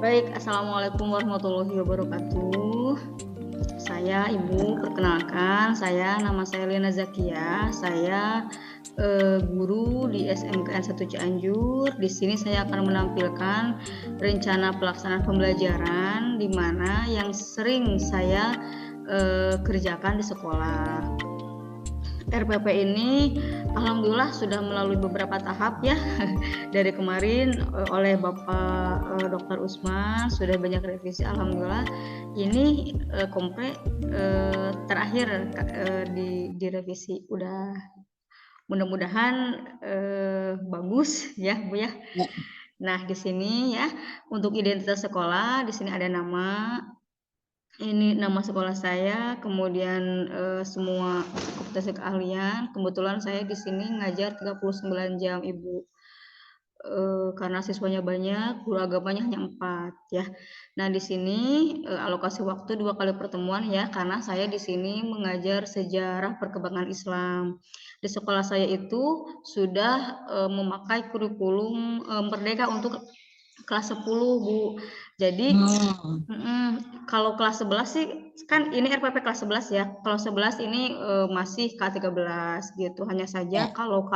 Baik, Assalamualaikum warahmatullahi wabarakatuh. Saya Ibu, perkenalkan, nama saya Lena Zakia. Saya guru di SMKN 1 Cianjur. Di sini saya akan menampilkan rencana pelaksanaan pembelajaran di mana yang sering saya kerjakan di sekolah. RPP ini alhamdulillah sudah melalui beberapa tahap ya. Dari kemarin oleh Bapak Dr. Usman sudah banyak revisi, alhamdulillah. Ini terakhir direvisi, udah mudah-mudahan bagus ya Bu ya. Nah, di sini ya untuk identitas sekolah, di sini ada nama. Ini nama sekolah saya, kemudian semua kompetensi keahlian. Kebetulan saya di sini ngajar 39 jam Ibu. Karena siswanya banyak, guru agamanya hanya 4 ya. Nah, di sini alokasi waktu 2 kali pertemuan ya, karena saya di sini mengajar sejarah perkembangan Islam. Di sekolah saya itu sudah memakai kurikulum Merdeka untuk kelas 10 Bu. Jadi kalau kelas 11 sih kan ini RPP kelas 11 ya. Kalau 11 ini masih K13 gitu. Hanya saja kalau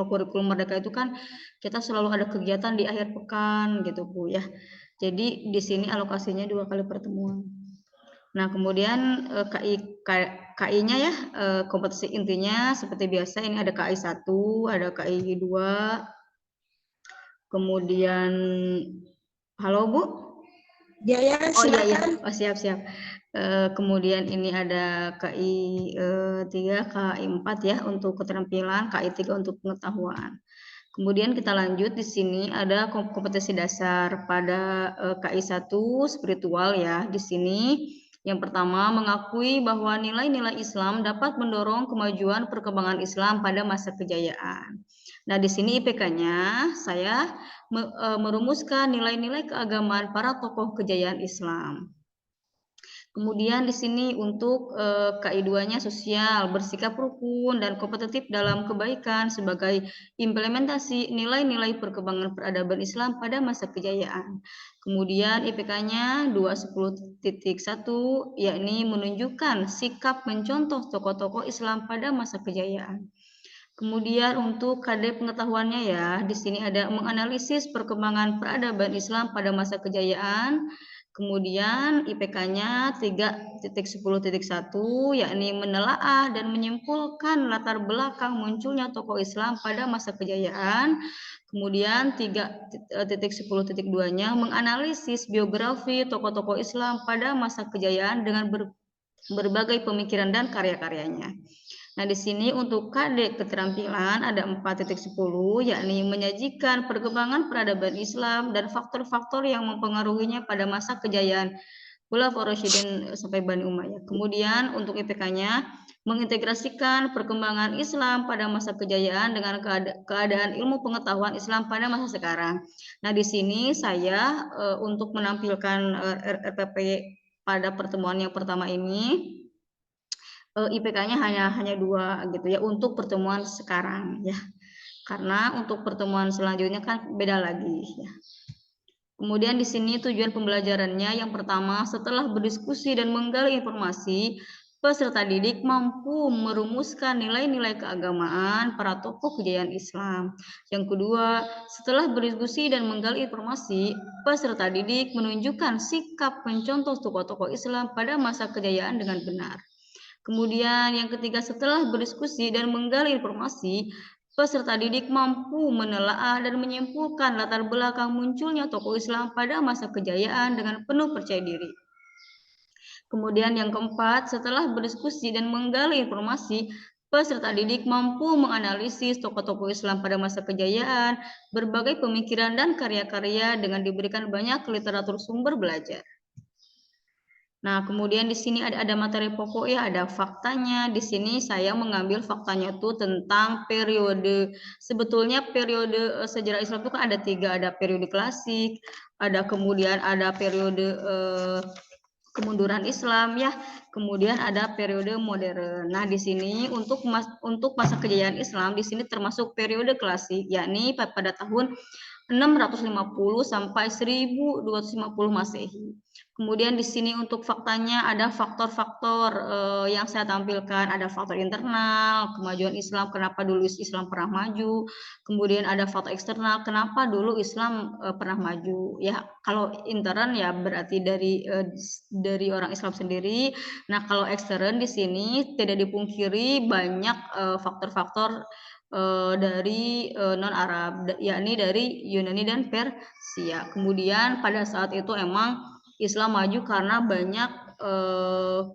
kurikulum Merdeka itu kan kita selalu ada kegiatan di akhir pekan gitu Bu ya. Jadi di sini alokasinya 2 kali pertemuan. Nah, kemudian KI-nya ya, kompetensi intinya seperti biasa ini ada KI 1, ada KI 2. Kemudian halo Bu? Ya, Oh iya, silakan. oh siap. Kemudian ini ada KI 3, KI 4 ya untuk keterampilan, KI 3 untuk pengetahuan. Kemudian kita lanjut di sini ada kompetensi dasar pada KI 1 spiritual ya. Di sini yang pertama mengakui bahwa nilai-nilai Islam dapat mendorong kemajuan perkembangan Islam pada masa kejayaan. Nah, di sini IPK-nya saya merumuskan nilai-nilai keagamaan para tokoh kejayaan Islam. Kemudian di sini untuk KI 2-nya sosial, bersikap rukun dan kompetitif dalam kebaikan sebagai implementasi nilai-nilai perkembangan peradaban Islam pada masa kejayaan. Kemudian IPK-nya 210.1 yakni menunjukkan sikap mencontoh tokoh-tokoh Islam pada masa kejayaan. Kemudian untuk KD pengetahuannya ya, di sini ada menganalisis perkembangan peradaban Islam pada masa kejayaan. Kemudian IPK-nya 3.10.1 yakni menelaah dan menyimpulkan latar belakang munculnya tokoh Islam pada masa kejayaan. Kemudian 3.10.2-nya menganalisis biografi tokoh-tokoh Islam pada masa kejayaan dengan berbagai pemikiran dan karya-karyanya. Nah, di sini untuk KD keterampilan ada 4.10 yakni menyajikan perkembangan peradaban Islam dan faktor-faktor yang mempengaruhinya pada masa kejayaan Khulafaur Rasyidin sampai Bani Umayyah. Kemudian untuk IPK-nya mengintegrasikan perkembangan Islam pada masa kejayaan dengan keadaan ilmu pengetahuan Islam pada masa sekarang. Nah, di sini saya untuk menampilkan RPP pada pertemuan yang pertama ini IPK-nya hanya 2 gitu ya untuk pertemuan sekarang ya. Karena untuk pertemuan selanjutnya kan beda lagi ya. Kemudian di sini tujuan pembelajarannya yang pertama, setelah berdiskusi dan menggali informasi, peserta didik mampu merumuskan nilai-nilai keagamaan para tokoh kejayaan Islam. Yang kedua, setelah berdiskusi dan menggali informasi, peserta didik menunjukkan sikap mencontoh tokoh-tokoh Islam pada masa kejayaan dengan benar. Kemudian yang ketiga, setelah berdiskusi dan menggali informasi, peserta didik mampu menelaah dan menyimpulkan latar belakang munculnya tokoh Islam pada masa kejayaan dengan penuh percaya diri. Kemudian yang keempat, setelah berdiskusi dan menggali informasi, peserta didik mampu menganalisis tokoh-tokoh Islam pada masa kejayaan, berbagai pemikiran dan karya-karya dengan diberikan banyak literatur sumber belajar. Nah, kemudian di sini ada materi pokok ya, ada faktanya. Di sini saya mengambil faktanya tuh tentang periode. Sebetulnya periode sejarah Islam itu kan ada 3, ada periode klasik, kemudian ada periode kemunduran Islam ya, kemudian ada periode modern. Nah, di sini untuk masa kejayaan Islam di sini termasuk periode klasik, yakni pada tahun 650 sampai 1250 Masehi. Kemudian di sini untuk faktanya ada faktor-faktor yang saya tampilkan, ada faktor internal, kemajuan Islam, kenapa dulu Islam pernah maju, kemudian ada faktor eksternal, kenapa dulu Islam pernah maju. Ya, kalau intern ya berarti dari orang Islam sendiri. Nah, kalau ekstern di sini tidak dipungkiri banyak faktor-faktor dari non-Arab, yakni dari Yunani dan Persia. Kemudian pada saat itu emang Islam maju karena banyak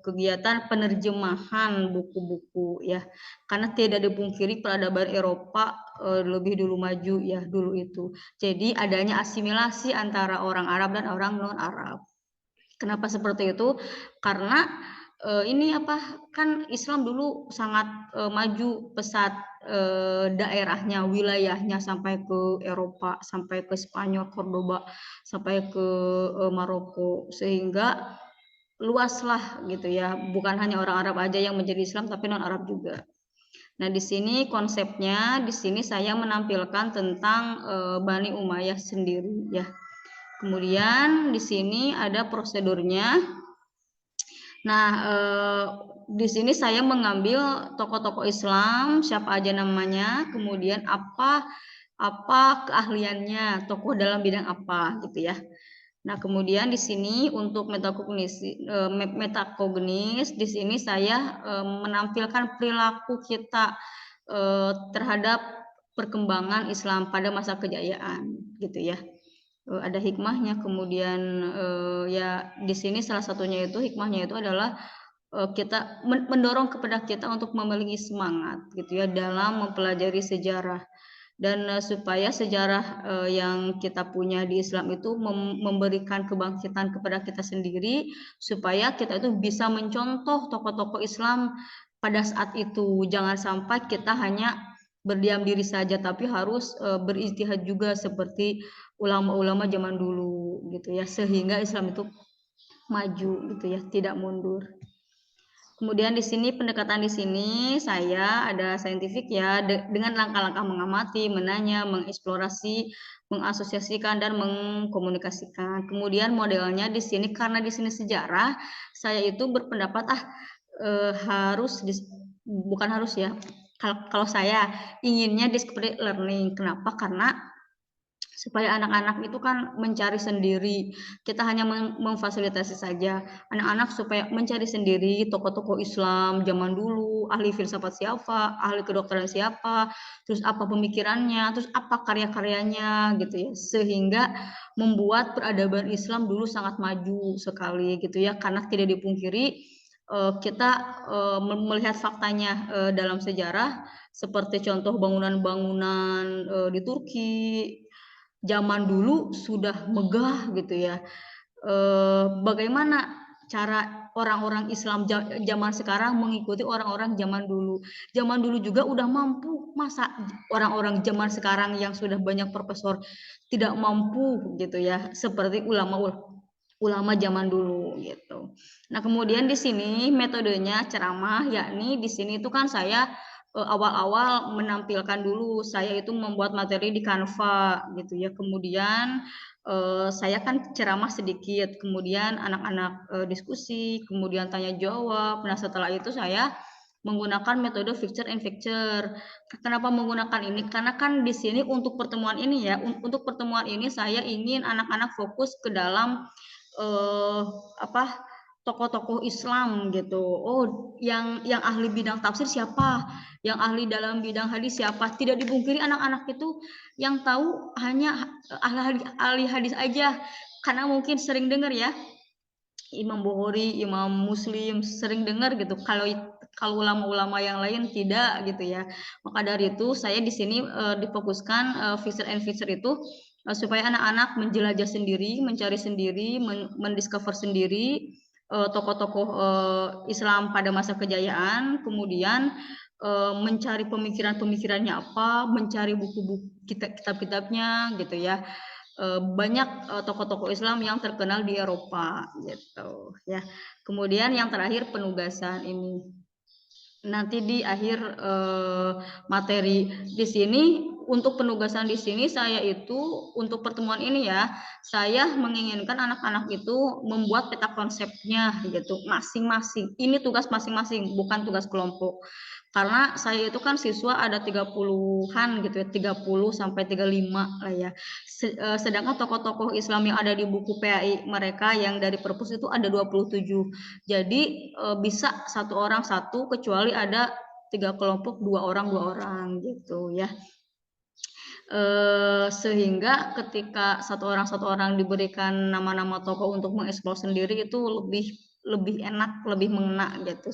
kegiatan penerjemahan buku-buku ya, karena tidak dipungkiri peradaban Eropa lebih dulu maju ya dulu itu. Jadi adanya asimilasi antara orang Arab dan orang non-Arab. Kenapa seperti itu? Karena ini kan Islam dulu sangat maju pesat daerahnya, wilayahnya sampai ke Eropa, sampai ke Spanyol, Cordoba, sampai ke Maroko, sehingga luaslah gitu ya. Bukan hanya orang Arab aja yang menjadi Islam, tapi non Arab juga. Nah, di sini konsepnya, di sini saya menampilkan tentang Bani Umayyah sendiri ya. Kemudian di sini ada prosedurnya. Nah, di sini saya mengambil tokoh-tokoh Islam, siapa aja namanya, kemudian apa keahliannya, tokoh dalam bidang apa gitu ya. Nah, kemudian di sini untuk metakognis, di sini saya menampilkan perilaku kita terhadap perkembangan Islam pada masa kejayaan gitu ya. Ada hikmahnya, kemudian ya di sini salah satunya itu hikmahnya itu adalah kita mendorong kepada kita untuk memiliki semangat gitu ya dalam mempelajari sejarah, dan supaya sejarah yang kita punya di Islam itu memberikan kebangkitan kepada kita sendiri, supaya kita itu bisa mencontoh tokoh-tokoh Islam pada saat itu. Jangan sampai kita hanya berdiam diri saja, tapi harus berijtihad juga seperti ulama-ulama zaman dulu gitu ya, sehingga Islam itu maju gitu ya, tidak mundur. Kemudian di sini pendekatan di sini saya ada saintifik ya, dengan langkah-langkah mengamati, menanya, mengeksplorasi, mengasosiasikan dan mengkomunikasikan. Kemudian modelnya di sini karena di sini sejarah, saya itu berpendapat bukan harus ya. Kalau saya inginnya discovery learning. Kenapa? Karena supaya anak-anak itu kan mencari sendiri. Kita hanya memfasilitasi saja anak-anak supaya mencari sendiri tokoh-tokoh Islam zaman dulu, ahli filsafat siapa, ahli kedokteran siapa, terus apa pemikirannya, terus apa karya-karyanya gitu ya. Sehingga membuat peradaban Islam dulu sangat maju sekali gitu ya, karena tidak dipungkiri kita melihat faktanya dalam sejarah, seperti contoh bangunan-bangunan di Turki zaman dulu sudah megah gitu ya. Bagaimana cara orang-orang Islam zaman sekarang mengikuti orang-orang zaman dulu? Zaman dulu juga udah mampu, masa orang-orang zaman sekarang yang sudah banyak profesor tidak mampu gitu ya, seperti ulama zaman dulu gitu. Nah, kemudian di sini metodenya ceramah, yakni di sini itu kan saya awal-awal menampilkan dulu, saya itu membuat materi di Canva gitu ya. Kemudian saya kan ceramah sedikit, kemudian anak-anak diskusi, kemudian tanya jawab. Nah, setelah itu saya menggunakan metode picture in picture. Kenapa menggunakan ini? Karena kan di sini untuk pertemuan ini ya, untuk pertemuan ini saya ingin anak-anak fokus ke dalam tokoh-tokoh Islam gitu. Oh, yang ahli bidang tafsir siapa? Yang ahli dalam bidang hadis siapa? Tidak dipungkiri anak-anak itu yang tahu hanya ahli hadis aja, karena mungkin sering dengar ya, Imam Bukhari, Imam Muslim, sering dengar gitu. Kalau ulama-ulama yang lain tidak gitu ya. Maka dari itu saya di sini difokuskan feature and feature itu supaya anak-anak menjelajah sendiri, mencari sendiri, mendiscover sendiri tokoh-tokoh Islam pada masa kejayaan, kemudian mencari pemikiran-pemikirannya apa, mencari buku-buku kitab-kitabnya gitu ya. Banyak tokoh-tokoh Islam yang terkenal di Eropa gitu ya. Kemudian yang terakhir penugasan ini. Nanti di akhir materi di sini untuk penugasan di sini saya itu untuk pertemuan ini ya, saya menginginkan anak-anak itu membuat peta konsepnya gitu masing-masing. Ini tugas masing-masing, bukan tugas kelompok. Karena saya itu kan siswa ada 30-an gitu ya, 30 sampai 35 lah ya. Sedangkan tokoh-tokoh Islam yang ada di buku PAI mereka yang dari perpus itu ada 27. Jadi bisa satu orang satu kecuali ada 3 kelompok 2 orang gitu ya. Sehingga ketika satu orang diberikan nama-nama tokoh untuk mengeksplor sendiri itu lebih enak, lebih mengena gitu.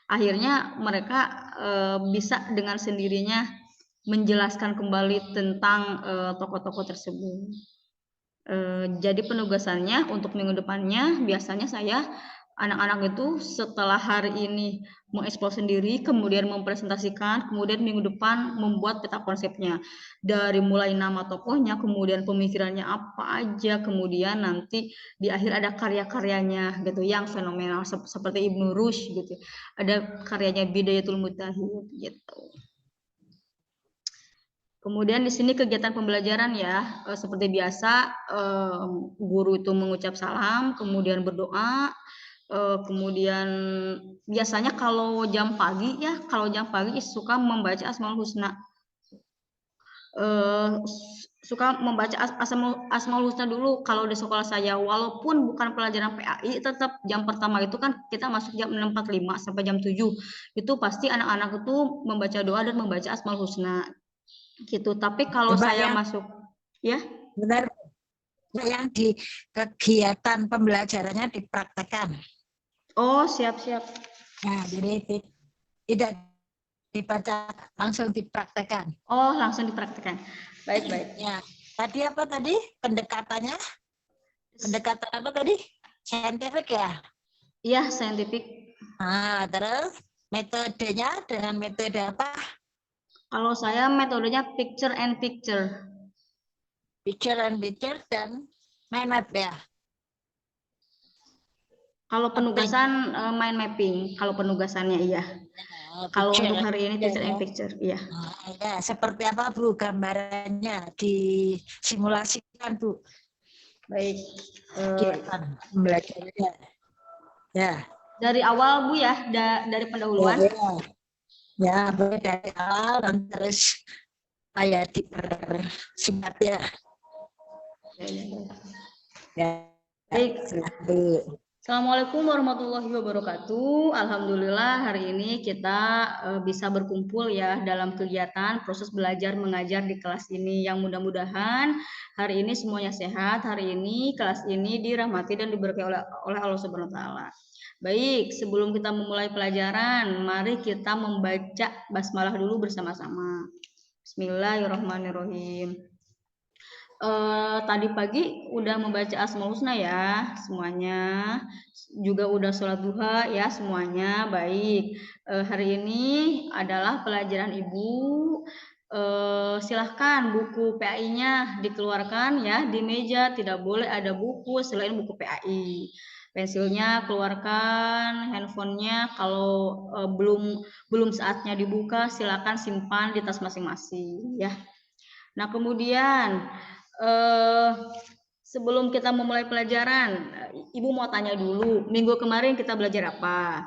Akhirnya mereka bisa dengan sendirinya menjelaskan kembali tentang tokoh-tokoh tersebut. Jadi penugasannya untuk minggu depannya biasanya saya anak-anak itu setelah hari ini mengeksplor sendiri, kemudian mempresentasikan, kemudian minggu depan membuat peta konsepnya. Dari mulai nama tokohnya, kemudian pemikirannya apa aja, kemudian nanti di akhir ada karya-karyanya gitu yang fenomenal seperti Ibnu Rushd gitu. Ada karyanya Bidayatul Mujtahid gitu. Kemudian di sini kegiatan pembelajaran ya, seperti biasa guru itu mengucap salam, kemudian berdoa, kemudian biasanya kalau jam pagi suka membaca Asmaul Husna. Suka membaca Asmaul Husna dulu kalau di sekolah saya, walaupun bukan pelajaran PAI, tetap jam pertama itu kan kita masuk jam 6.45 sampai jam 7. Itu pasti anak-anak itu membaca doa dan membaca Asmaul Husna. Gitu. Tapi kalau saya masuk ya benar yang di kegiatan pembelajarannya dipraktekkan. Oh, siap. Nah, jadi tidak dibaca, langsung dipraktekkan. Oh, langsung dipraktekkan. Baik. Ya. Tadi apa tadi pendekatannya? Pendekatan apa tadi? Saintifik ya? Iya, saintifik. Nah, terus metodenya dengan metode apa? Kalau saya metodenya picture and picture. Picture and picture dan mind map ya. Kalau penugasan mind mapping, kalau penugasannya iya. Kalau untuk hari ini picture and picture, iya. Ya, seperti apa Bu gambarannya disimulasikan Bu? Baik. Belajarnya. Ya. Dari awal Bu ya, dari pendahuluan. Ya, dari awal dan terus kayak dipersingkat ya. Ya. Baik. Assalamualaikum warahmatullahi wabarakatuh. Alhamdulillah hari ini kita bisa berkumpul ya dalam kegiatan proses belajar mengajar di kelas ini, yang mudah-mudahan hari ini semuanya sehat. Hari ini kelas ini dirahmati dan diberkahi oleh Allah Subhanahu wa taala. Baik, sebelum kita memulai pelajaran, mari kita membaca basmalah dulu bersama-sama. Bismillahirrahmanirrahim. Tadi pagi udah membaca Asmaul Husna ya semuanya, juga udah sholat duha ya semuanya. Baik, hari ini adalah pelajaran Ibu. Silahkan buku PAI-nya dikeluarkan ya di meja, tidak boleh ada buku selain buku PAI. Pensilnya keluarkan, handphonenya kalau belum saatnya dibuka silakan simpan di tas masing-masing ya. Nah kemudian sebelum kita memulai pelajaran, Ibu mau tanya dulu, minggu kemarin kita belajar apa?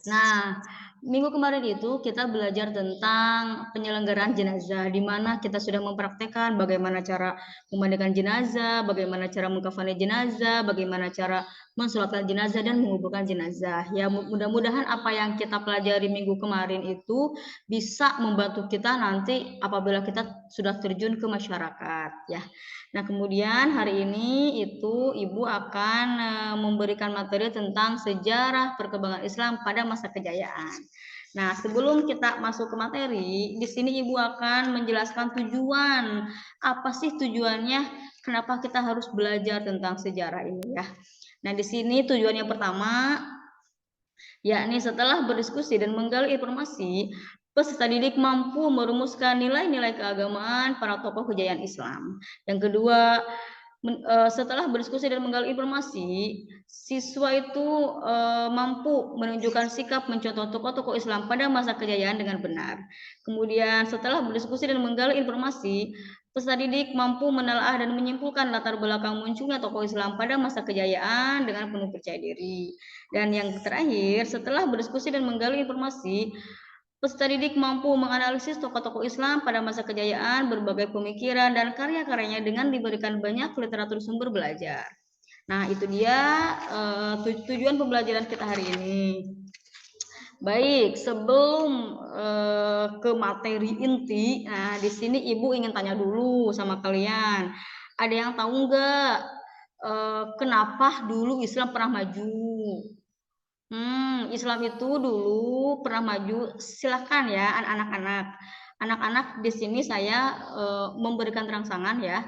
Nah, minggu kemarin itu kita belajar tentang penyelenggaraan jenazah, di mana kita sudah mempraktekkan bagaimana cara memandikan jenazah, bagaimana cara mengkafani jenazah, bagaimana cara mensolatkan jenazah dan menguburkan jenazah. Ya, mudah-mudahan apa yang kita pelajari minggu kemarin itu bisa membantu kita nanti apabila kita sudah terjun ke masyarakat, ya. Nah, kemudian hari ini itu Ibu akan memberikan materi tentang sejarah perkembangan Islam pada masa kejayaan. Nah, sebelum kita masuk ke materi, di sini Ibu akan menjelaskan tujuan. Apa sih tujuannya? Kenapa kita harus belajar tentang sejarah ini ya? Nah, di sini tujuan yang pertama, yakni setelah berdiskusi dan menggali informasi, peserta didik mampu merumuskan nilai-nilai keagamaan para tokoh kejayaan Islam. Yang kedua, setelah berdiskusi dan menggali informasi, siswa itu mampu menunjukkan sikap mencontoh tokoh-tokoh Islam pada masa kejayaan dengan benar. Kemudian setelah berdiskusi dan menggali informasi, peserta didik mampu menelaah dan menyimpulkan latar belakang munculnya tokoh Islam pada masa kejayaan dengan penuh percaya diri. Dan yang terakhir, setelah berdiskusi dan menggali informasi, peserta didik mampu menganalisis tokoh-tokoh Islam pada masa kejayaan, berbagai pemikiran, dan karya-karyanya dengan diberikan banyak literatur sumber belajar. Nah, itu dia tujuan pembelajaran kita hari ini. Baik, sebelum ke materi inti, nah di sini Ibu ingin tanya dulu sama kalian. Ada yang tahu nggak kenapa dulu Islam pernah maju? Islam itu dulu pernah maju. Silahkan ya anak-anak. Anak-anak di sini saya memberikan rangsangan ya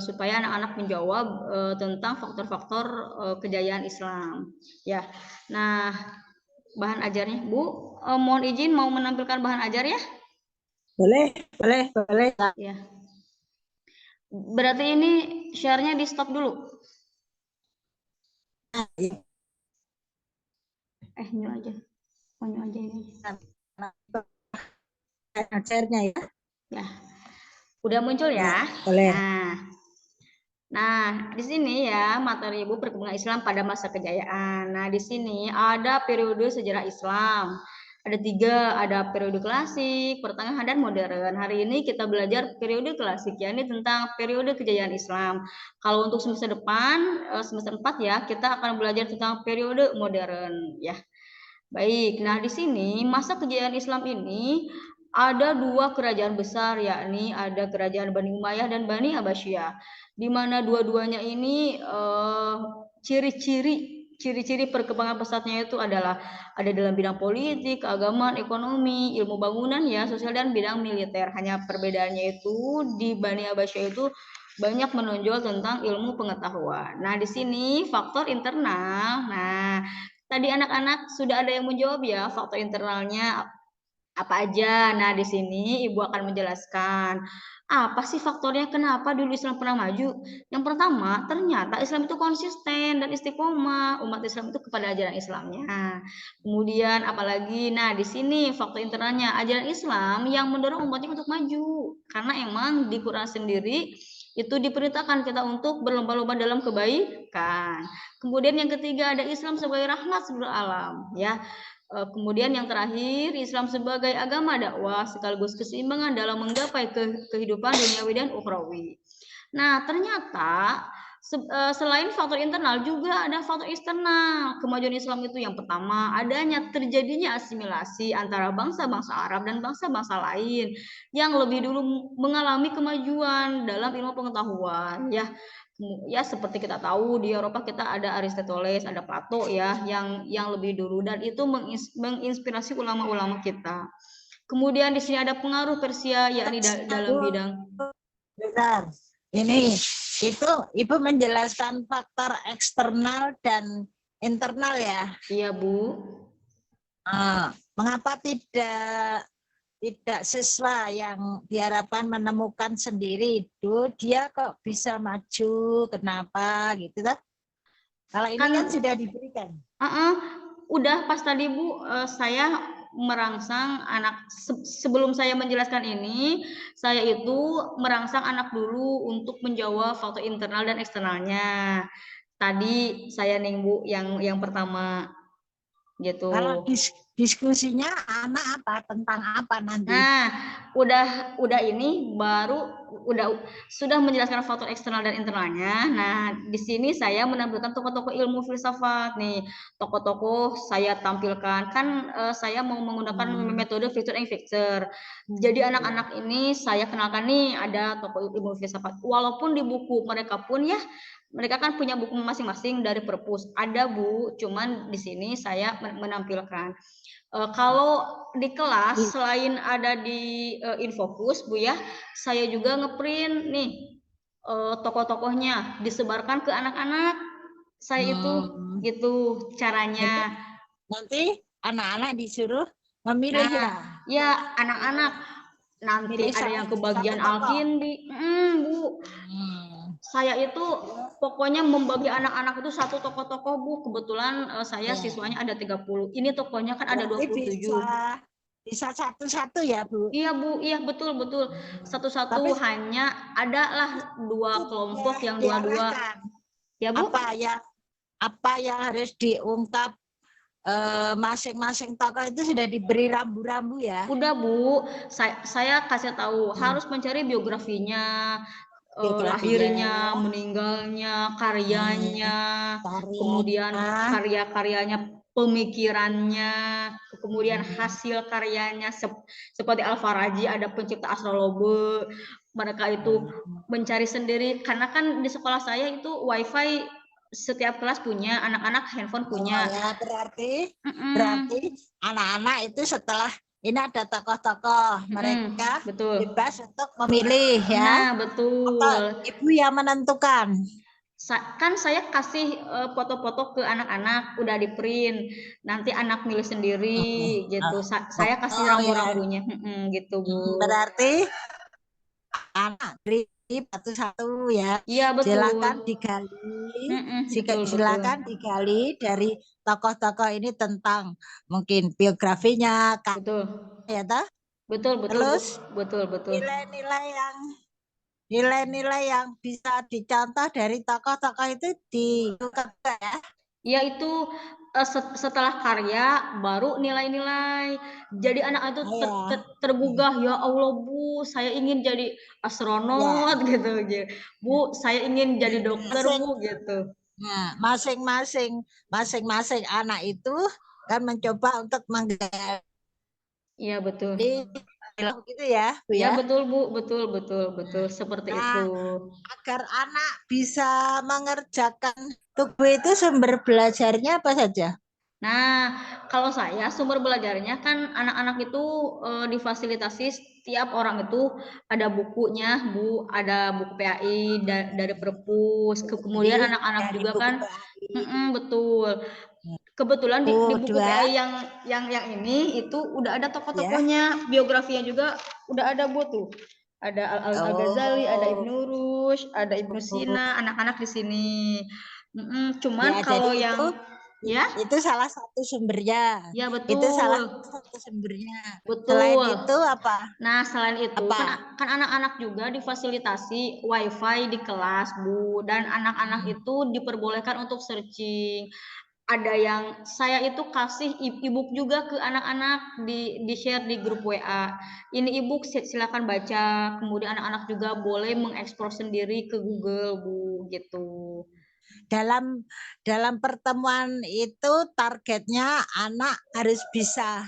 supaya anak-anak menjawab tentang faktor-faktor kejayaan Islam. Ya. Nah, bahan ajarnya, Bu, mohon izin mau menampilkan bahan ajar ya? Boleh. Ya. Berarti ini share-nya di stop dulu. New aja. New aja ini. Share-nya ya. Ya. Udah muncul ya? Boleh. Nah, di sini ya materi Ibu perkembangan Islam pada masa kejayaan. Nah, di sini ada periode sejarah Islam. Ada 3, ada periode klasik, pertengahan, dan modern. Hari ini kita belajar periode klasik, yakni tentang periode kejayaan Islam. Kalau untuk semester depan, semester 4 ya, kita akan belajar tentang periode modern ya. Baik, nah di sini masa kejayaan Islam ini ada 2 kerajaan besar, yakni ada kerajaan Bani Umayyah dan Bani Abbasiyah, di mana dua-duanya ini ciri-ciri perkembangan pesatnya itu adalah ada dalam bidang politik, keagamaan, ekonomi, ilmu bangunan ya, sosial, dan bidang militer. Hanya perbedaannya itu di Bani Abbasiyah itu banyak menonjol tentang ilmu pengetahuan. Nah, di sini faktor internal. Nah, tadi anak-anak sudah ada yang menjawab ya, faktor internalnya apa aja. Nah, di sini Ibu akan menjelaskan apa sih faktornya kenapa dulu Islam pernah maju. Yang pertama, ternyata Islam itu konsisten dan istiqomah umat Islam itu kepada ajaran Islamnya. Kemudian apalagi, nah di sini faktor internalnya ajaran Islam yang mendorong umatnya untuk maju. Karena emang di Quran sendiri itu diperintahkan kita untuk berlomba-lomba dalam kebaikan. Kemudian yang ketiga ada Islam sebagai rahmat seluruh alam ya. Kemudian yang terakhir, Islam sebagai agama dakwah sekaligus keseimbangan dalam menggapai kehidupan duniawi dan ukhrawi. Nah, ternyata selain faktor internal juga ada faktor eksternal. Kemajuan Islam itu yang pertama, adanya terjadinya asimilasi antara bangsa-bangsa Arab dan bangsa-bangsa lain yang lebih dulu mengalami kemajuan dalam ilmu pengetahuan ya. Ya seperti kita tahu di Eropa kita ada Aristoteles, ada Plato ya yang lebih dulu, dan itu menginspirasi ulama-ulama kita. Kemudian di sini ada pengaruh Persia yakni dalam bidang. Benar. Ini itu Ibu menjelaskan faktor eksternal dan internal ya. Iya, Bu. Mengapa tidak siswa yang diharapkan menemukan sendiri itu dia kok bisa maju, kenapa gitu kan? Kalau ini kan sudah diberikan. Udah pas tadi Bu, saya merangsang anak sebelum saya menjelaskan ini, saya itu merangsang anak dulu untuk menjawab faktor internal dan eksternalnya. Tadi saya nih Bu yang pertama gitu. Kalau diskusinya anak apa tentang apa nanti? Nah, udah ini baru sudah menjelaskan faktor eksternal dan internalnya. Nah, di sini saya menampilkan tokoh-tokoh ilmu filsafat nih. Tokoh-tokoh saya tampilkan kan saya mau menggunakan metode feature and picture. Jadi anak-anak ini saya kenalkan nih ada tokoh ilmu filsafat. Walaupun di buku mereka pun ya mereka kan punya buku masing-masing dari perpus. Ada Bu, cuman di sini saya menampilkan. Kalau di kelas selain ada di Infokus Bu ya, saya juga ngeprint nih tokoh-tokohnya disebarkan ke anak-anak. Saya itu gitu caranya. Nanti anak-anak disuruh memilih ya anak-anak nanti ada yang kebagian Al-Kindi, Bu. Saya itu pokoknya membagi anak-anak itu satu tokoh-tokoh, Bu. Kebetulan saya siswanya ada 30. Ini tokohnya kan ada 27. Bisa satu-satu ya, Bu? Iya, Bu. Iya, betul. Satu-satu, hanya adalah 2 kelompok yang dua-dua. Ya, Bu. Apa yang harus diungkap masing-masing tokoh itu sudah diberi rambu-rambu ya? Udah, Bu. Saya kasih tahu harus mencari biografinya, lahirnya, meninggalnya, karyanya, kemudian karya-karyanya, pemikirannya, kemudian hasil karyanya seperti Al-Faraji ada pencipta astrolobe. Mereka itu mencari sendiri karena kan di sekolah saya itu wifi setiap kelas punya, anak-anak handphone punya. Ya, berarti anak-anak itu setelah ini ada tokoh-tokoh, mereka bebas untuk memilih ya. Nah, betul. Atau ibu yang menentukan. Kan saya kasih foto-foto ke anak-anak, udah di print, nanti anak milih sendiri gitu. Saya kasih rambu-rambunya, gitu, Bu. Berarti anak beri satu-satu ya. Iya, betul. Silakan digali dari tokoh-tokoh ini tentang mungkin biografinya, betul. Ya toh? Betul. Terus betul. Nilai-nilai yang bisa dicontoh dari tokoh-tokoh itu ya? Ya itu setelah karya baru nilai-nilai. Jadi anak itu tergugah, ya Allah Bu, saya ingin jadi astronot gitu. Bu, saya ingin jadi dokter Bu gitu. Nah, masing-masing anak itu kan mencoba untuk menggali. Iya, betul. Gitu ya, Bu ya? Ya, betul Bu, betul seperti itu. Agar anak bisa mengerjakan tugas itu sumber belajarnya apa saja? Nah, kalau saya sumber belajarnya kan anak-anak itu difasilitasi setiap orang itu ada bukunya, Bu, ada buku PAI dari Perpus, kemudian anak-anak juga kan, betul. Kebetulan di buku PAI yang ini itu udah ada tokoh-tokohnya, biografinya juga udah ada, Bu, tuh. Ada Al-Ghazali, ada Ibnu Rushd, ada Ibnu Sina, anak-anak di sini. Cuman kalau yang itu salah satu sumbernya. Ya, betul. Itu salah satu sumbernya. Betul. Selain itu apa? Nah, selain itu kan anak-anak juga difasilitasi wifi di kelas, Bu, dan anak-anak itu diperbolehkan untuk searching. Ada yang saya itu kasih e-book juga ke anak-anak di share di grup WA. Ini e-book silakan baca. Kemudian anak-anak juga boleh mengeksplor sendiri ke Google, Bu, gitu. Dalam pertemuan itu targetnya anak harus bisa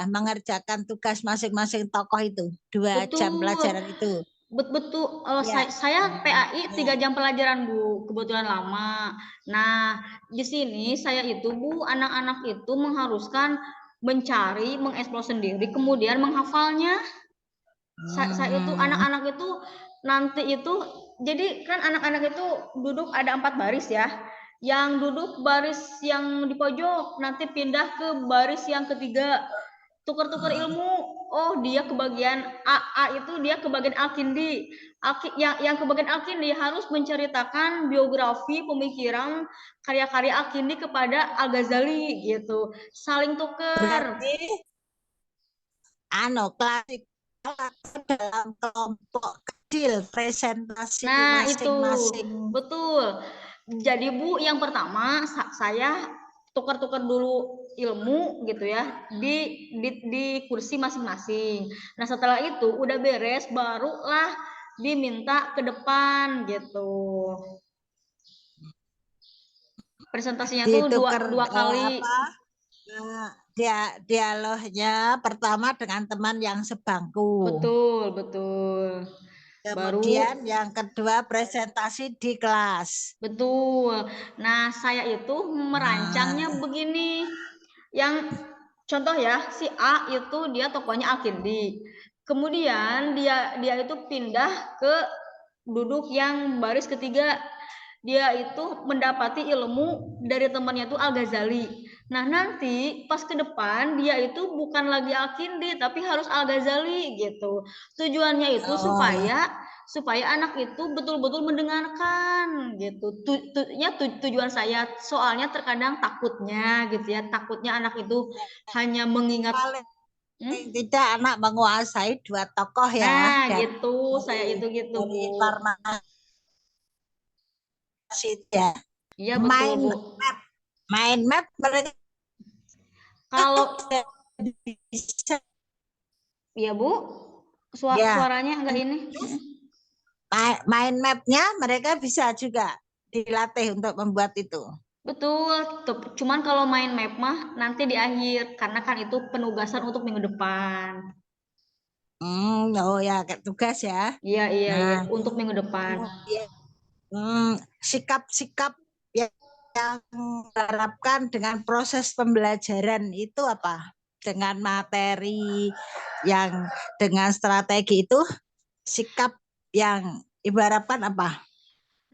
mengerjakan tugas masing-masing tokoh itu 2 jam pelajaran itu. Betul. Saya PAI 3 jam pelajaran, Bu, kebetulan lama. Nah, di sini saya itu, Bu, anak-anak itu mengharuskan mencari, mengeksplor sendiri, kemudian menghafalnya. Saya itu anak-anak itu nanti itu, jadi kan anak-anak itu duduk ada 4 baris ya. Yang duduk baris yang di pojok nanti pindah ke baris yang ketiga, tukar-tukar ilmu. Oh, dia ke bagian A itu dia ke bagian Al-Kindi. Yang ke bagian Al-Kindi harus menceritakan biografi, pemikiran, karya-karya Al-Kindi kepada Al-Ghazali gitu. Saling tukar. Berarti klasik dalam kelompok kecil presentasi masing-masing. Itu betul. Jadi Bu, yang pertama saya tukar-tukar dulu ilmu gitu ya di kursi masing-masing. Nah, setelah itu udah beres barulah diminta ke depan gitu. Presentasinya tuh dua kali. Dialognya pertama dengan teman yang sebangku. Betul. Kemudian yang kedua presentasi di kelas. Betul. Nah, saya itu merancangnya begini. Yang contoh ya, si A itu dia tokohnya Al-Kindi. Kemudian dia itu pindah ke duduk yang baris ketiga. Dia itu mendapati ilmu dari temannya itu Al-Ghazali. Nah, nanti pas ke depan dia itu bukan lagi Al-Kindi tapi harus Al-Ghazali gitu. Tujuannya itu Oh, supaya anak itu betul-betul mendengarkan gitu. Tujuan saya soalnya terkadang takutnya gitu ya, takutnya anak itu hanya mengingat. paling Hmm? tidak anak menguasai dua tokoh ya Nah, dari gitu, saya itu gitu, Bu. informasi ya. Iya, betul, Main Bu. main map mereka Kalau bisa iya, Bu, ya. suaranya enggak ini. Main mapnya mereka bisa juga dilatih untuk membuat itu. Betul, cuman kalau main map mah nanti di akhir karena kan itu penugasan untuk minggu depan. Oh ya, kayak tugas ya. Iya, iya, Nah, iya, untuk minggu depan. kemudian sikap-sikap yang diharapkan dengan proses pembelajaran itu apa? Dengan materi yang dengan strategi itu, sikap yang ibaratkan apa?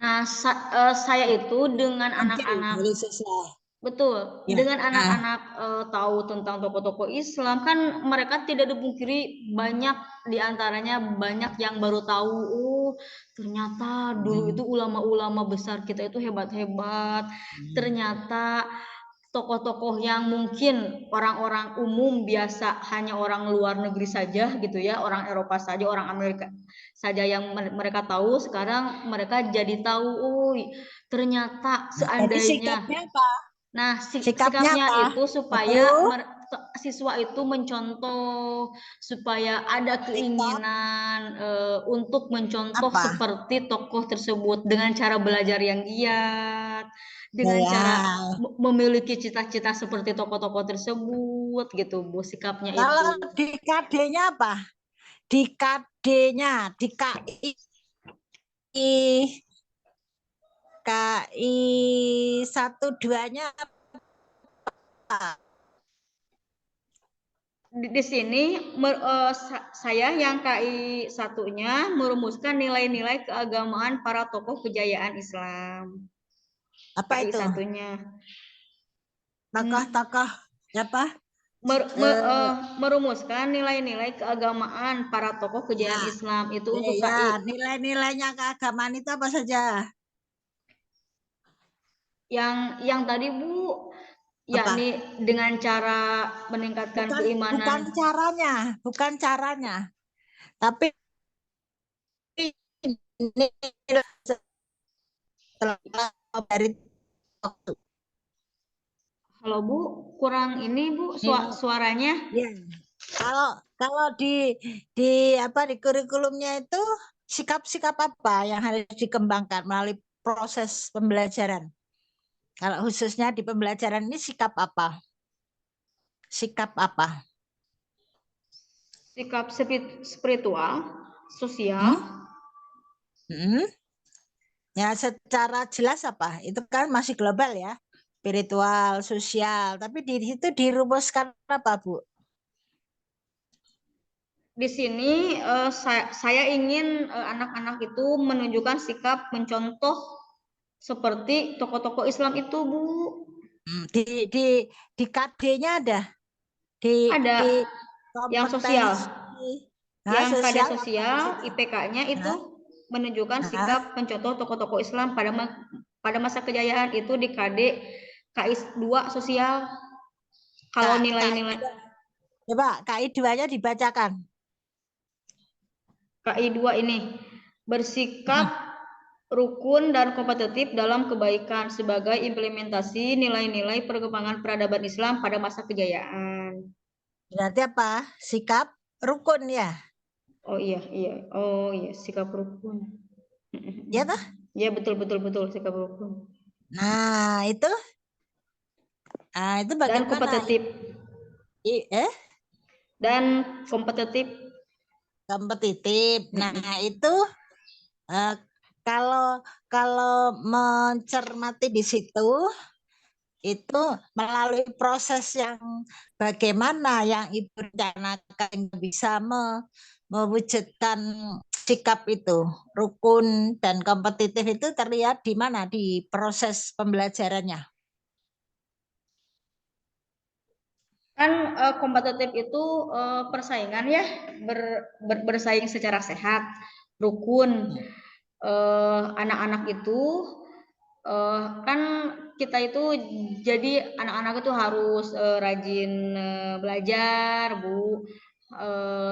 Nah, saya itu dengan Mungkin anak-anak. dari siswa. Betul, Ya. dengan Nah, anak-anak tahu tentang tokoh-tokoh Islam kan mereka tidak dipungkiri banyak di antaranya banyak yang baru tahu, oh ternyata dulu itu ulama-ulama besar kita itu hebat-hebat. Ternyata tokoh-tokoh yang mungkin orang-orang umum biasa hanya orang luar negeri saja gitu ya, orang Eropa saja, orang Amerika saja yang mereka tahu, sekarang mereka jadi tahu, oh ternyata jadi seandainya. sikapnya apa? Nah, Sikapnya sikapnya apa? itu supaya Betul. siswa itu mencontoh, supaya ada Sikap keinginan untuk mencontoh apa? seperti tokoh tersebut dengan cara belajar yang giat, dengan cara Ya, memiliki cita-cita seperti tokoh-tokoh tersebut gitu, Bu, sikapnya kalau itu. di KD-nya apa? Di KD-nya, di KI 1 2-nya apa? Di sini saya yang KI satunya merumuskan nilai-nilai keagamaan para tokoh kejayaan Islam. Apa KI itu? satunya. Hmm, Tokoh-tokoh apa? mer- me- Eh, eh, merumuskan nilai-nilai keagamaan para tokoh kejayaan ya, Islam itu untuk ya, KI. nilai-nilainya keagamaan itu apa saja? Yang tadi Bu, Apa? yakni dengan cara meningkatkan Bukan bukan keimanan. caranya, bukan caranya, tapi nilai setelah dari Halo Bu, kurang ini Bu nilai. suaranya. Ya. Kalau kalau di apa di kurikulumnya itu sikap-sikap apa yang harus dikembangkan melalui proses pembelajaran? Kalau khususnya di pembelajaran ini sikap apa? Sikap apa? Sikap spiritual, sosial. Hmm? Hmm? Ya secara jelas apa? Itu kan masih global ya, spiritual, sosial. Tapi di situ dirumuskan apa, Bu? Di sini saya ingin anak-anak itu menunjukkan sikap mencontoh seperti tokoh-tokoh Islam itu, Bu. Di KD-nya ada Ada di yang sosial. kompetensi. Nah, Yang kada sosial apa di sosial, situ? IPK-nya itu Nah, menunjukkan nah, sikap mencontoh tokoh-tokoh Islam pada masa kejayaan itu di KD KI 2 sosial. Kalau KI nilai-nilai coba KI 2-nya dibacakan. KI 2 ini bersikap Hmm. rukun dan kompetitif dalam kebaikan sebagai implementasi nilai-nilai perkembangan peradaban Islam pada masa kejayaan. Berarti apa? Sikap rukun ya. Oh iya, iya. Oh iya, sikap rukun. Ya toh? Ya, betul, betul, betul, sikap rukun. Nah, itu Dan bagaimana? kompetitif. I- eh Dan kompetitif. Kompetitif. Nah, itu eh, kalau kalau mencermati di situ itu melalui proses yang bagaimana yang ibu rencanakan bisa mewujudkan sikap itu rukun dan kompetitif itu terlihat di mana di proses pembelajarannya. Kan kompetitif itu persaingan ya, bersaing secara sehat, rukun. Anak-anak itu kan kita itu jadi anak-anak itu harus rajin belajar, Bu.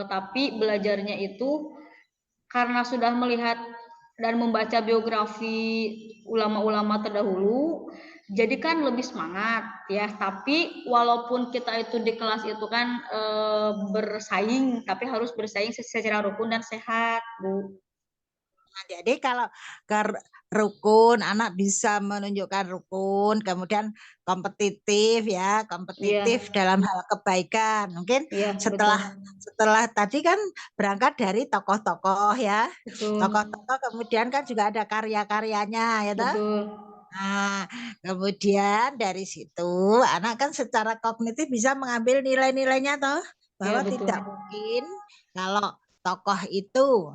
Tapi belajarnya itu karena sudah melihat dan membaca biografi ulama-ulama terdahulu, jadi kan lebih semangat ya. Tapi walaupun kita itu di kelas itu kan bersaing, tapi harus bersaing secara rukun dan sehat, Bu. Nah, jadi kalau ke rukun, anak bisa menunjukkan rukun, kemudian kompetitif ya, Iya, kompetitif dalam hal kebaikan. Mungkin iya, betul. setelah tadi kan berangkat dari tokoh-tokoh ya, Betul, tokoh-tokoh kemudian kan juga ada karya-karyanya ya toh. betul. Nah, kemudian dari situ anak kan secara kognitif bisa mengambil nilai-nilainya toh, Ya, bahwa betul. tidak mungkin kalau tokoh itu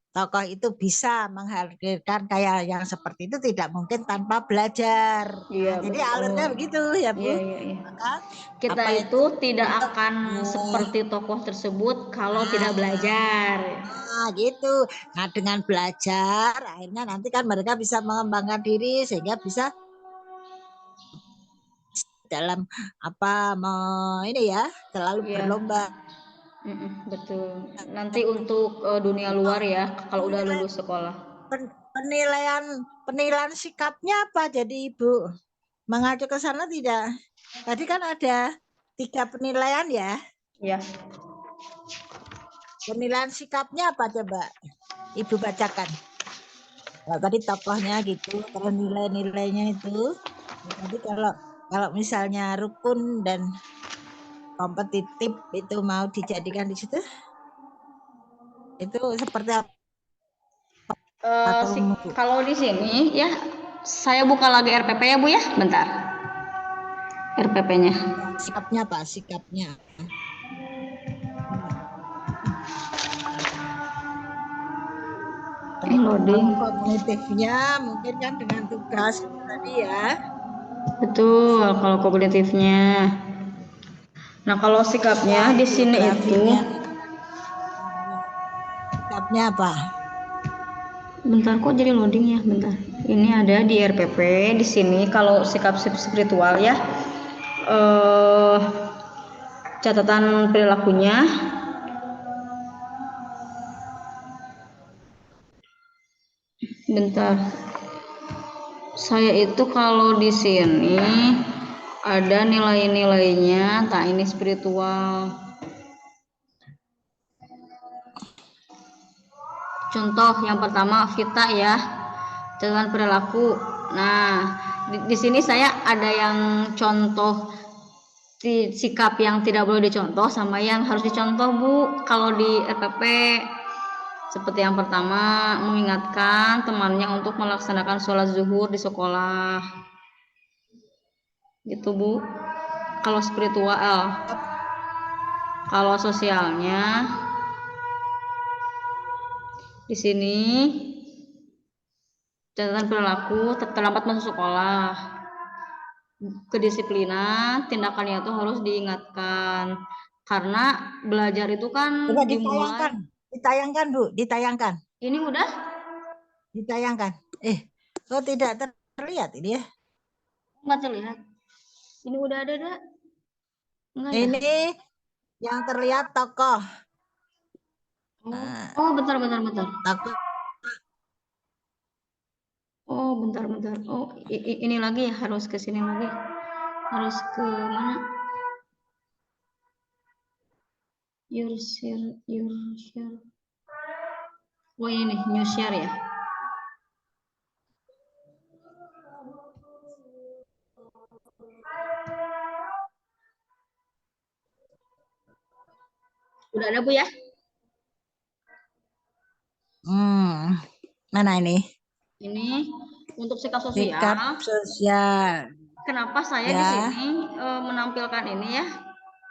tokoh itu bisa menghadirkan kayak yang seperti itu tidak mungkin tanpa belajar. Iya, Nah, jadi betul. alurnya begitu ya Iya, Bu. iya, iya. Maka Kita apa itu itu tidak untuk akan seperti tokoh tersebut kalau tidak nah, belajar. gitu. Nah, dengan belajar akhirnya nanti kan mereka bisa mengembangkan diri sehingga bisa dalam apa ini ya selalu Iya, berlomba. betul. Nanti untuk dunia luar ya, kalau udah Penilaian lulus sekolah. penilaian penilaian sikapnya apa jadi Ibu mengacu ke sana tidak? Tadi kan ada 3 penilaian ya. Ya, Penilaian sikapnya apa coba Ibu bacakan? Nah, tadi tokohnya gitu, terus nilai-nilainya itu. Nah, tadi kalau kalau misalnya rukun dan kompetitif itu mau dijadikan di situ, itu seperti apa atau Bu? kalau di sini ya, saya buka lagi RPP ya Bu ya, bentar. RPP-nya. Sikapnya apa? Sikapnya. Loading. Kalau kognitifnya mungkin kan dengan tugas tadi ya. Betul, kalau kognitifnya. Nah, kalau sikapnya Sosial di sini itu, biografinya sikapnya apa? bentar kok jadi loading ya, bentar. Ini ada di RPP di sini kalau sikap spiritual ya. Eh Catatan perilakunya, bentar. Saya itu kalau di sini ada nilai-nilainya, tak ini spiritual. Contoh yang pertama Vita ya, catatan perilaku. Nah, di sini saya ada yang contoh sikap yang tidak boleh dicontoh sama yang harus dicontoh Bu. Kalau di RPP seperti yang pertama, mengingatkan temannya untuk melaksanakan sholat zuhur di sekolah. Gitu Bu. Kalau spiritual. Kalau sosialnya di sini catatan perilaku terlambat masuk sekolah. Kedisiplinan, tindakannya itu harus diingatkan. Karena belajar itu kan Coba dimulai. ditayangkan Bu, ditayangkan. Ini udah? Ditayangkan. Kok tidak terlihat ini ya? Enggak terlihat. Ini udah ada, Dak? Enggak ya? Ini yang terlihat tokoh. Oh, bentar, bentar, bentar. Tokoh. Oh, bentar, bentar. Oh, ini lagi ya, harus ke sini lagi. Harus ke mana? Your share, your share. Oh, ini nih, new share ya. Udah ada Bu ya? Mana ini? Ini untuk sikap Sikap sosial. sosial. Kenapa saya di Ya. sini menampilkan ini ya?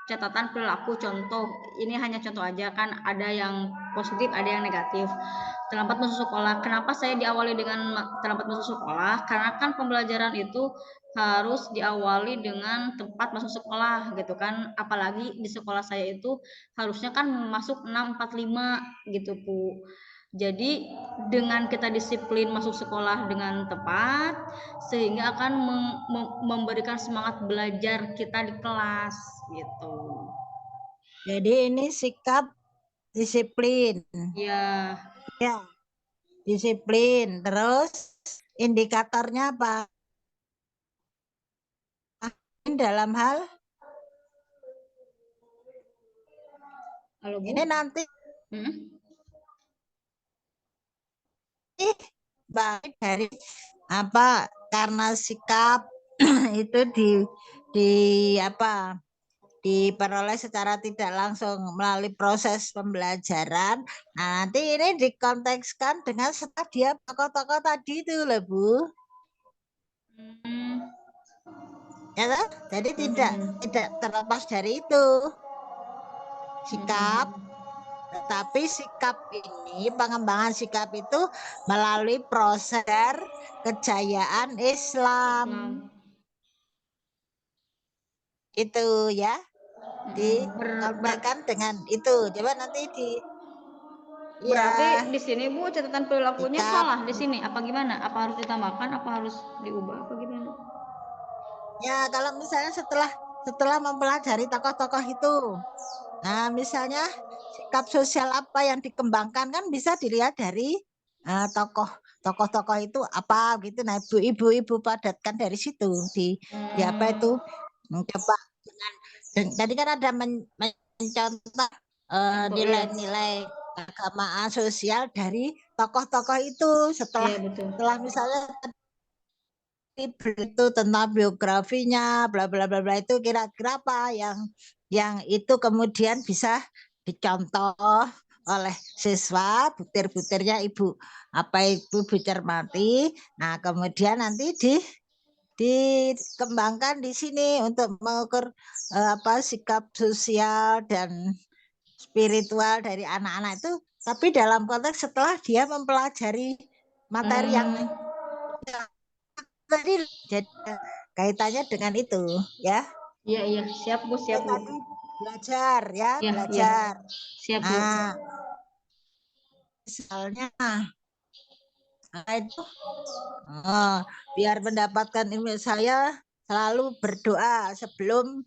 Catatan perilaku contoh. Ini hanya contoh aja kan, ada yang positif, ada yang negatif. Terlambat masuk sekolah. Kenapa saya diawali dengan terlambat masuk sekolah? Karena kan pembelajaran itu harus diawali dengan tempat masuk sekolah gitu kan. Apalagi di sekolah saya itu harusnya kan masuk 6.45 gitu, Bu. Jadi dengan kita disiplin masuk sekolah dengan tepat sehingga akan memberikan semangat belajar kita di kelas gitu. Jadi ini sikap disiplin. Ya, Ya, disiplin. Terus indikatornya apa? Dalam hal halo Bu. ini nanti baik dari apa? Karena sikap itu di apa? Diperoleh secara tidak langsung melalui proses pembelajaran. Nah, nanti ini dikontekskan dengan setelah dia tokoh-tokoh tadi itu loh, Bu. Hmm. Ya, toh? Jadi tidak terlepas dari itu sikap, tetapi sikap ini pengembangan sikap itu melalui proses kejayaan Islam. Itu ya. Disampaikan dengan itu. Coba nanti Berarti ya, di sini Bu catatan perilakunya sikap. salah di sini apa gimana? Apa harus ditambahkan? Apa harus diubah? Apa gimana? Ya, kalau misalnya setelah mempelajari tokoh-tokoh itu, nah misalnya sikap sosial apa yang dikembangkan kan bisa dilihat dari tokoh-tokoh itu apa gitu. Nah, ibu-ibu padatkan dari situ di apa itu coba tadi kan ada mencontoh nilai-nilai keagamaan sosial dari tokoh-tokoh itu setelah Iya betul. misalnya itu tentang biografinya bla bla bla bla itu kira-kira apa yang itu kemudian bisa dicontoh oleh siswa butir-butirnya ibu apa itu Bu cermati. Nah, kemudian nanti dikembangkan di sini untuk mengukur apa sikap sosial dan spiritual dari anak-anak itu, tapi dalam konteks setelah dia mempelajari materi yang tadi, jadi kaitannya dengan itu ya. Iya iya siap Bu siap Bu. Tadi belajar ya, Iya iya belajar. siap Bu. Nah, misalnya itu biar mendapatkan ilmu saya selalu berdoa sebelum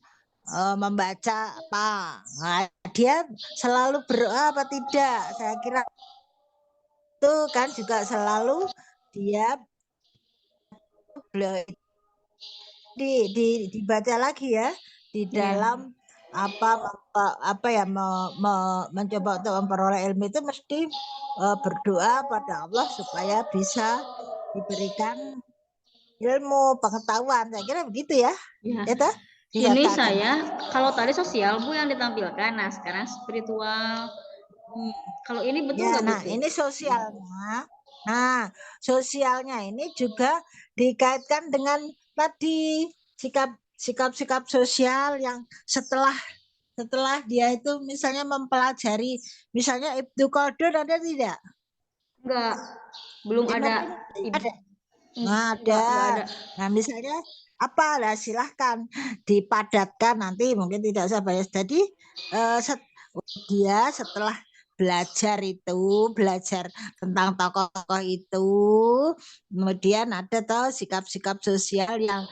membaca apa. Nah, dia selalu berdoa apa tidak? Saya kira itu kan juga selalu dia dibaca lagi ya di dalam apa ya mencoba untuk memperoleh ilmu itu mesti berdoa pada Allah supaya bisa diberikan ilmu pengetahuan. Saya kira begitu ya. Ya. Itu Ini dikatakan. saya kalau tadi sosial Bu yang ditampilkan, nah sekarang spiritual. Kalau ini betul Ya, nggak Bu? nah ini sosialnya. Nah, sosialnya ini juga dikaitkan dengan tadi sikap-sikap sosial yang setelah dia itu misalnya mempelajari, misalnya Ibnu Khaldun ada tidak? Enggak, belum ada. Ada. Nah, Enggak ada. Nah, misalnya apa lah silahkan dipadatkan nanti mungkin tidak usah bayar. Jadi dia setelah belajar tentang tokoh-tokoh itu, kemudian ada toh sikap-sikap sosial yang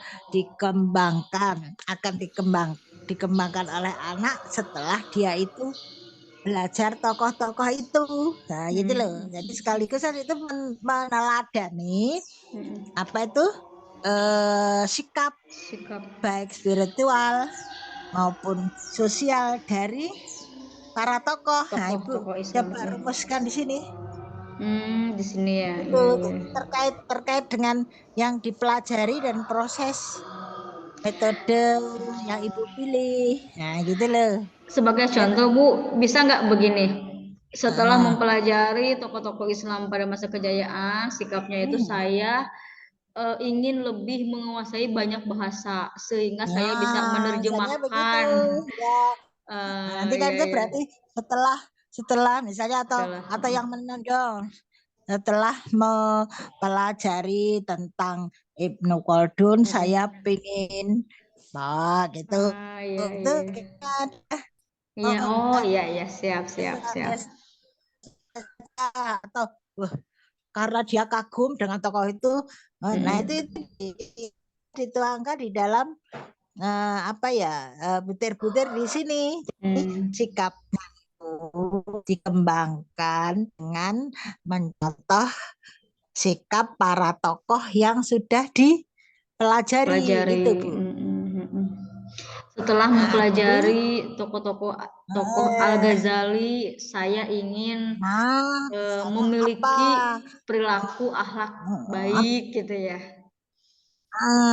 akan dikembangkan oleh anak setelah dia itu belajar tokoh-tokoh itu. Nah, gitu loh. Jadi sekaligus kan itu meneladani apa itu sikap baik spiritual maupun sosial dari para tokoh. Nah, Ibu Tokoh-tokoh Islam. coba rumuskan di sini. Di sini ya. Itu Iya. terkait dengan yang dipelajari dan proses metode yang Ibu pilih. Nah, gitu loh. Sebagai Ya, contoh Bu, bisa nggak begini? Setelah nah. mempelajari tokoh-tokoh Islam pada masa kejayaan, sikapnya itu saya ingin lebih menguasai banyak bahasa sehingga saya bisa Nah, misalnya begitu menerjemahkan. ya. Nah, nanti kan Ya itu ya. berarti setelah misalnya Setelah. atau yang menonjol setelah mempelajari tentang Ibnu Khaldun saya pingin gitu. Iya, Itu iya. kan Iya, oh iya, iya, siap, siap, siap. atau wah, karena dia kagum dengan tokoh itu, nah itu dituangkan di dalam apa ya, butir-butir di sini. Sikap dikembangkan dengan mencontoh sikap para tokoh yang sudah dipelajari Pelajari. gitu, Bu. Setelah Nah, jadi mempelajari tokoh-tokoh Al-Ghazali, saya ingin misalnya memiliki apa? perilaku akhlak baik gitu ya.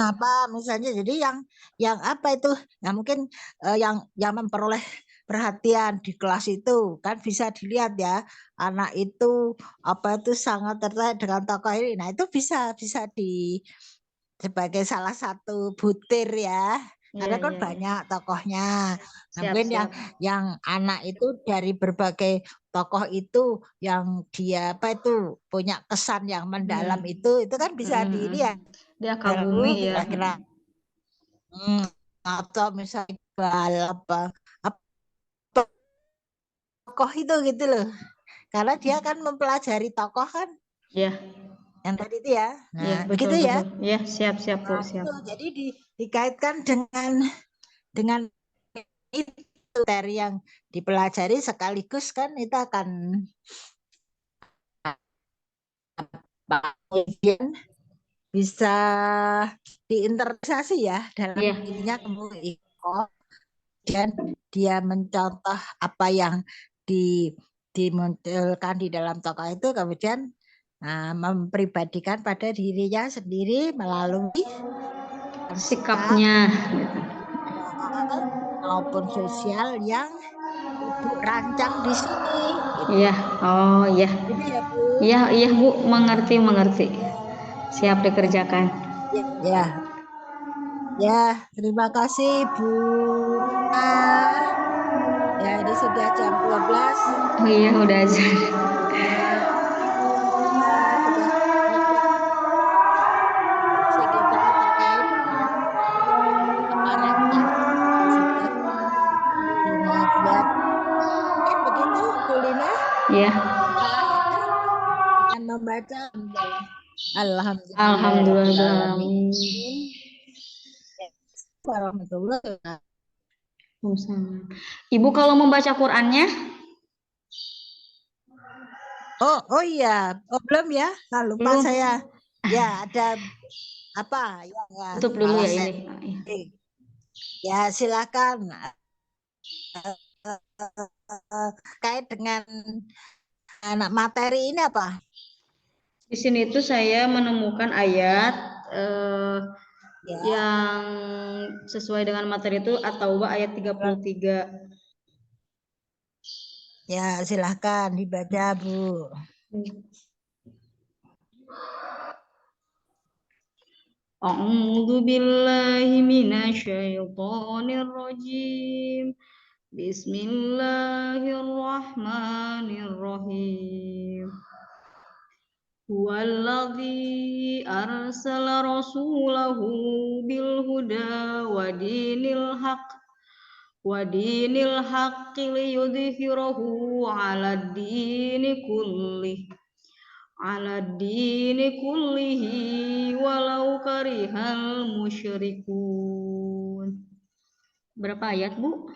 Apa misalnya, jadi yang apa itu, nah mungkin yang memperoleh perhatian di kelas itu kan bisa dilihat ya, anak itu apa itu sangat tertarik dengan tokoh ini, nah itu bisa sebagai salah satu butir ya, Iya, karena kan iya, iya. banyak tokohnya. Nah, Siap, mungkin siap. yang anak itu dari berbagai tokoh itu yang dia apa itu punya kesan yang mendalam itu kan bisa dilihat. Dia kagumi ya. Kira-kira atau misalnya apa tokoh itu gitu loh, karena dia kan mempelajari tokoh kan Ya, yang tadi itu ya, ya, nah betul, begitu ya. betul. Ya, siap, siap, Bu, Nah siap. itu jadi dikaitkan dengan itu dari yang dipelajari, sekaligus kan itu akan kemudian bisa diinterpretasi ya dalam Ya, dirinya, kemudian dia mencontoh apa yang dimunculkan di dalam tokoh itu, kemudian mempribadikan pada dirinya sendiri melalui sikap sikapnya gitu. maupun sosial yang Ibu rancang di sini. Gitu. Iya, oh iya. Gitu ya, Bu. Iya, iya, Bu, mengerti, mengerti. Siap dikerjakan. Ya, ya, terima kasih Bu Mina. Ya, ini sudah jam 12. Oh iya, udah aja. Ya, kita sudah kita terkait dengan paparannya Bu sudah Lina Giat. Kan begitu Bu Lina? Iya. Dengan membaca Alhamdulillah. Alhamdulillahirrahmanirrahim. Warahmatullahi wabarakatuh. Ibu kalau membaca Qurannya? Oh iya, belum ya? Nah, lupa Belum. saya. Ya, ada apa ya, Tutup dulu salah ya saya. ini. Ya, silakan. Kait dengan anak materi ini apa? Di sini tuh saya menemukan ayat Ya, yang sesuai dengan materi itu At-Taubah ayat 33. ya silakan dibaca, Bu. A'udzu billahi minasyaitonir rajim. Bismillahirrahmanirrahim. Huwallazi arsala rasulahu bil huda wa dinil haqqi liyudhhirahu 'alad dini kullihi walau karihal musyrikun. Berapa ayat, Bu?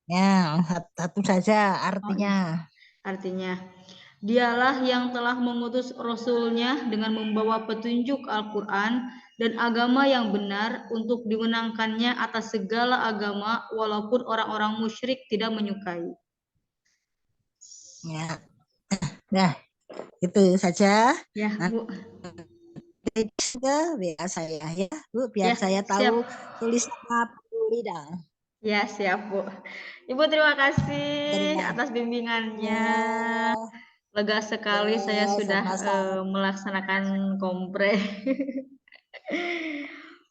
Ya, satu saja artinya. Artinya, dialah yang telah mengutus Rasul-Nya dengan membawa petunjuk Al-Quran dan agama yang benar untuk dimenangkannya atas segala agama walaupun orang-orang musyrik tidak menyukai. Ya. Nah, itu saja. Ya, Bu. WA saya ya, Bu, biar Ya, saya siap. tahu tulisan apa Bu Lina. Ya, siap, Bu. Ibu terima kasih Terima. atas bimbingannya. Ya, Lega sekali saya ya, sudah sama-sama. melaksanakan kompre.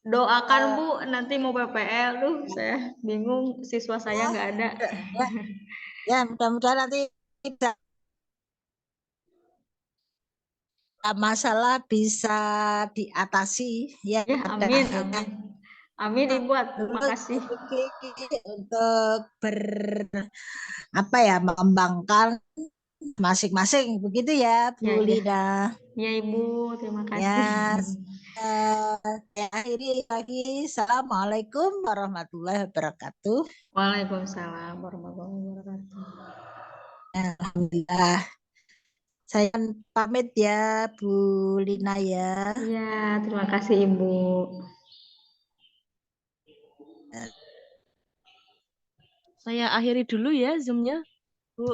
Doakan Bu, nanti mau PPL. Saya bingung, siswa saya nggak ada. Ya, ya mudah-mudahan nanti bisa masalah bisa diatasi ya Ya, pada amin, akhirnya. amin. Amin, Ibu. Terus Makasih. untuk mengembangkan masing-masing begitu ya Ya, Bu ya. Lina. Ya, Ibu. Terima kasih. Ya, saya akhiri lagi. Assalamualaikum warahmatullahi wabarakatuh. Waalaikumsalam warahmatullahi wabarakatuh. Alhamdulillah. Saya pamit ya Bu Lina ya. Ya, terima kasih Ibu. Saya akhiri dulu ya Zoom-nya, Bu.